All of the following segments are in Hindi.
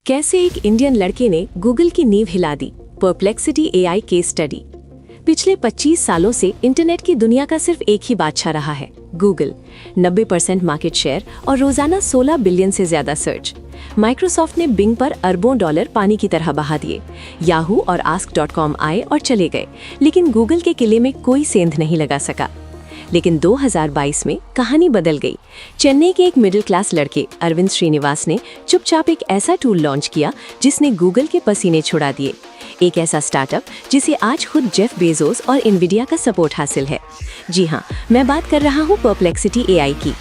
कैसे एक इंडियन लड़के ने गूगल की नींव हिला दी। Perplexity AI case study. पिछले 25 सालों से इंटरनेट की दुनिया का सिर्फ एक ही बादशाह रहा है, गूगल। 90% मार्केट शेयर और रोजाना 16 बिलियन से ज्यादा सर्च। माइक्रोसॉफ्ट ने बिंग पर अरबों डॉलर पानी की तरह बहा दिए। याहू और ask.com आए और चले गए, लेकिन गूगल के किले में कोई सेंध नहीं लगा सका। लेकिन 2022 में कहानी बदल गई। चेन्नई के एक मिडिल क्लास लड़के अरविंद श्रीनिवास ने चुपचाप एक ऐसा टूल लॉन्च किया जिसने गूगल के पसीने छुड़ा दिए। एक ऐसा स्टार्टअप जिसे आज खुद जेफ बेजोस और इन्विडिया का सपोर्ट हासिल है। जी हाँ, मैं बात कर रहा हूँ परप्लेक्सिटी एआई की।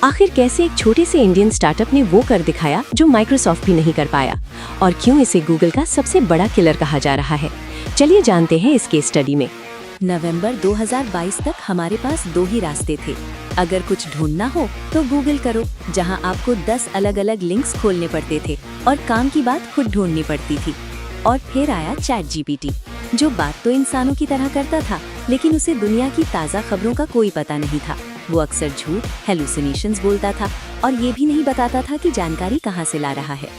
आखिर कैसे एक छोटे से इंडियन स्टार्टअप ने वो कर दिखाया जो माइक्रोसॉफ्ट भी नहीं कर पाया, और क्यों इसे गूगल का सबसे बड़ा किलर कहा जा रहा है। चलिए जानते हैं इस केस स्टडी में। नवंबर 2022 तक हमारे पास दो ही रास्ते थे। अगर कुछ ढूंढना हो तो गूगल करो, जहां आपको 10 अलग अलग लिंक्स खोलने पड़ते थे और काम की बात खुद ढूंढनी पड़ती थी। और फिर आया चैट जीपीटी, जो बात तो इंसानों की तरह करता था, लेकिन उसे दुनिया की ताज़ा खबरों का कोई पता नहीं था। वो अक्सर झूठ, हेलुसिनेशंस बोलता था और ये भी नहीं बताता था कि जानकारी कहाँ से ला रहा है।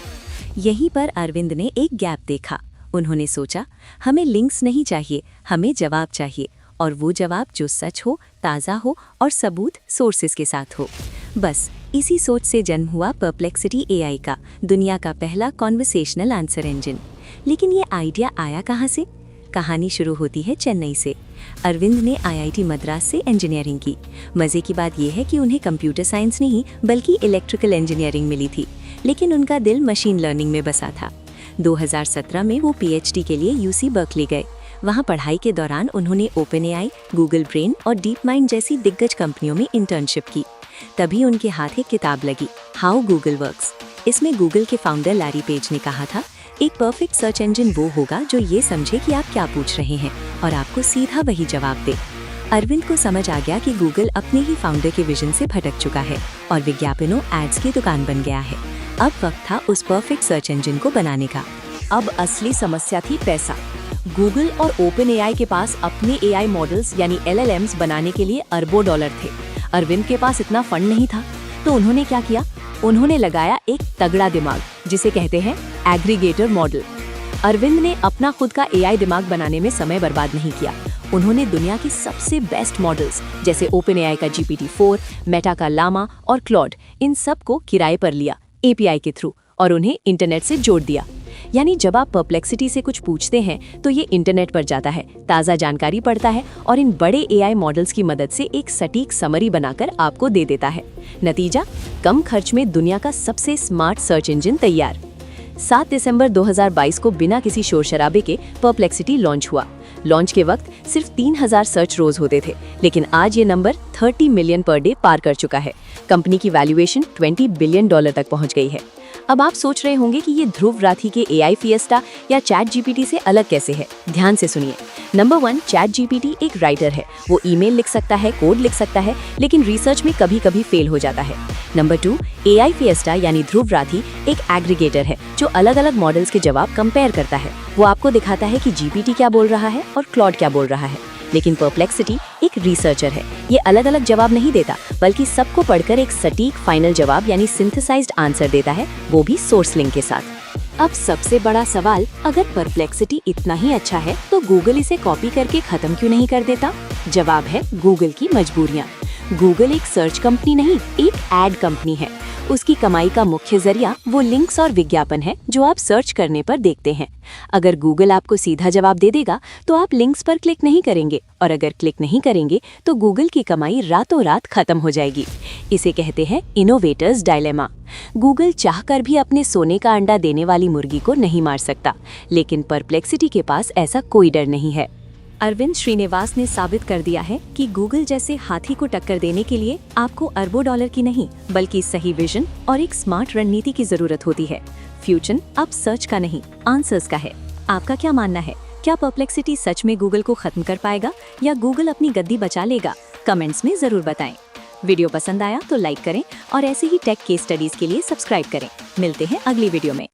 यहीं पर अरविंद ने एक गैप देखा। उन्होंने सोचा, हमें लिंक्स नहीं चाहिए, हमें जवाब चाहिए, और वो जवाब जो सच हो, ताज़ा हो और सबूत सोर्सेस के साथ हो। बस इसी सोच से जन्म हुआ परप्लेक्सिटी एआई का, दुनिया का पहला कॉन्वर्सेशनल आंसर इंजन। लेकिन ये आइडिया आया कहाँ से? कहानी शुरू होती है चेन्नई से। अरविंद ने आईआईटी मद्रास से इंजीनियरिंग की। मज़े की बात यह है कि उन्हें कंप्यूटर साइंस नहीं बल्कि इलेक्ट्रिकल इंजीनियरिंग मिली थी, लेकिन उनका दिल मशीन लर्निंग में बसा था। 2017 में वो पीएचडी के लिए यूसी बर्कली गए। वहाँ पढ़ाई के दौरान उन्होंने ओपनएआई, गूगल ब्रेन और डीप माइंड जैसी दिग्गज कंपनियों में इंटर्नशिप की। तभी उनके हाथ एक किताब लगी, हाउ गूगल वर्क्स। इसमें गूगल के फाउंडर लैरी पेज ने कहा था, एक परफेक्ट सर्च इंजन वो होगा जो ये समझे कि आप क्या पूछ रहे हैं और आपको सीधा वही जवाब दे। अरविंद को समझ आ गया कि गूगल अपने ही फाउंडर के विजन से भटक चुका है और विज्ञापनों एड्स की दुकान बन गया है। अब वक्त था उस परफेक्ट सर्च इंजन को बनाने का। अब असली समस्या थी पैसा। गूगल और ओपनएआई के पास अपने एआई मॉडल्स यानी एलएलएम्स बनाने के लिए अरबों डॉलर थे। अरविंद के पास इतना फंड नहीं था, तो उन्होंने क्या किया? उन्होंने लगाया एक तगड़ा दिमाग, जिसे कहते हैं एग्रीगेटर मॉडल। अरविंद ने अपना खुद का एआई दिमाग बनाने में समय बर्बाद नहीं किया। उन्होंने दुनिया की सबसे बेस्ट मॉडल्स जैसे ओपनएआई का GPT-4, मेटा का लामा और क्लॉड, इन सब को किराए पर लिया एपीआई के थ्रू, और उन्हें इंटरनेट से जोड़ दिया। यानी जब आप परप्लेक्सिटी से कुछ पूछते हैं तो ये इंटरनेट पर जाता है, ताज़ा जानकारी पढ़ता है और इन बड़े एआई मॉडल्स की मदद से एक सटीक समरी बनाकर आपको दे देता है। नतीजा, कम खर्च में दुनिया का सबसे स्मार्ट सर्च इंजन तैयार। 7 दिसंबर 2022 को बिना किसी शोर शराबे के परप्लेक्सिटी लॉन्च हुआ। लॉन्च के वक्त सिर्फ 3000 सर्च रोज होते थे, लेकिन आज ये नंबर 30 मिलियन पर डे पार कर चुका है। कंपनी की वैल्यूएशन $20 बिलियन तक पहुंच गई है। अब आप सोच रहे होंगे कि ये ध्रुव राठी के एआई फिएस्टा या चैट जीपीटी से अलग कैसे है। ध्यान से सुनिए। नंबर 1, चैट जीपीटी एक राइटर है। वो ईमेल लिख सकता है, कोड लिख सकता है, लेकिन रिसर्च में कभी कभी फेल हो जाता है। नंबर 2, एआई फिएस्टा यानी ध्रुव राठी एक एग्रीगेटर है जो अलग अलग मॉडल्स के जवाब कंपेयर करता है। वो आपको दिखाता है कि जीपीटी क्या बोल रहा है और क्लॉड क्या बोल रहा है। लेकिन परप्लेक्सिटी एक रिसर्चर है। ये अलग अलग जवाब नहीं देता, बल्कि सबको पढ़कर एक सटीक फाइनल जवाब यानी सिंथेसाइज्ड आंसर देता है, वो भी सोर्स लिंक के साथ। अब सबसे बड़ा सवाल, अगर परप्लेक्सिटी इतना ही अच्छा है तो गूगल इसे कॉपी करके खत्म क्यों नहीं कर देता? जवाब है गूगल की मजबूरियां। गूगल एक सर्च कंपनी नहीं, एक एड कंपनी है। उसकी कमाई का मुख्य जरिया वो लिंक्स और विज्ञापन है जो आप सर्च करने पर देखते हैं। अगर गूगल आपको सीधा जवाब दे देगा तो आप लिंक्स पर क्लिक नहीं करेंगे, और अगर क्लिक नहीं करेंगे तो गूगल की कमाई रातों रात खत्म हो जाएगी। इसे कहते हैं इनोवेटर्स डायलेमा। गूगल चाहकर भी अपने सोने का अंडा देने वाली मुर्गी को नहीं मार सकता, लेकिन परप्लेक्सिटी के पास ऐसा कोई डर नहीं है। अरविंद श्रीनिवास ने साबित कर दिया है कि गूगल जैसे हाथी को टक्कर देने के लिए आपको अरबों डॉलर की नहीं, बल्कि सही विजन और एक स्मार्ट रणनीति की जरूरत होती है। फ्यूचर अब सर्च का नहीं, आंसर्स का है। आपका क्या मानना है? क्या परप्लेक्सिटी सच में गूगल को खत्म कर पाएगा या गूगल अपनी गद्दी बचा लेगा? कमेंट्स में जरूर बताएं। वीडियो पसंद आया तो लाइक करें और ऐसे ही टेक केस स्टडीज के लिए सब्सक्राइब करें। मिलते हैं अगली वीडियो में।